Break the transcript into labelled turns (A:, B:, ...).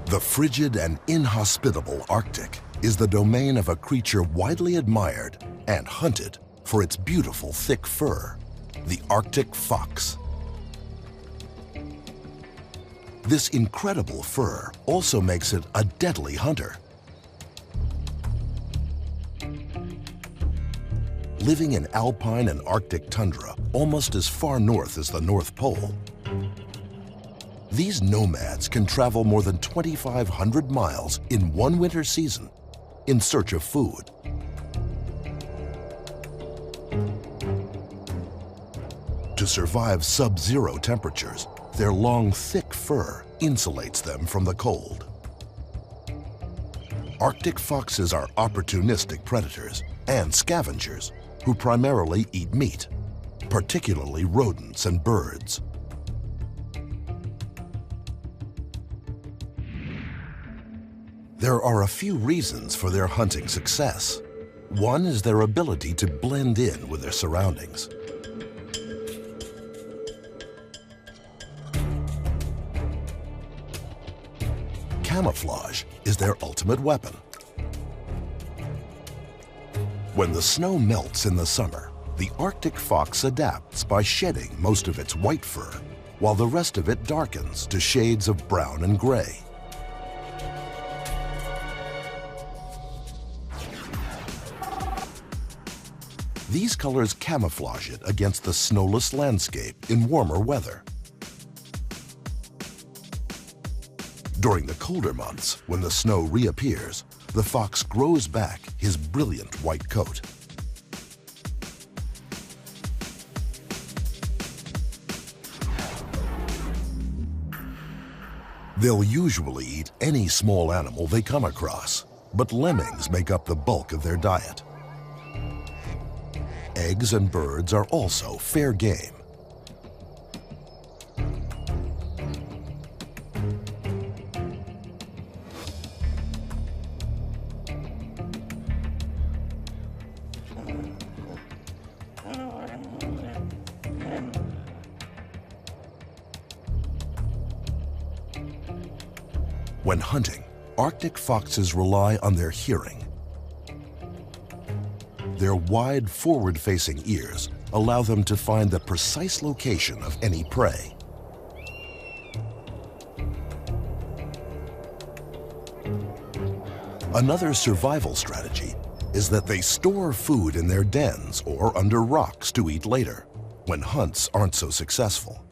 A: The frigid and inhospitable Arctic is the domain of a creature widely admired and hunted for its beautiful thick fur, the Arctic fox. This incredible fur also makes it a deadly hunter. Living in alpine and Arctic tundra almost as far north as the North Pole, these nomads can travel more than 2,500 miles in one winter season in search of food. To survive sub-zero temperatures, their long, thick fur insulates them from the cold. Arctic foxes are opportunistic predators and scavengers who primarily eat meat, particularly rodents and birds. There are a few reasons for their hunting success. One is their ability to blend in with their surroundings. Camouflage is their ultimate weapon. When the snow melts in the summer, the Arctic fox adapts by shedding most of its white fur, while the rest of it darkens to shades of brown and gray. These colors camouflage it against the snowless landscape in warmer weather. During the colder months, when the snow reappears, the fox grows back his brilliant white coat. They'll usually eat any small animal they come across, but lemmings make up the bulk of their diet. Eggs and birds are also fair game. When hunting, Arctic foxes rely on their hearing. Their wide, forward-facing ears allow them to find the precise location of any prey. Another survival strategy is that they store food in their dens or under rocks to eat later, when hunts aren't so successful.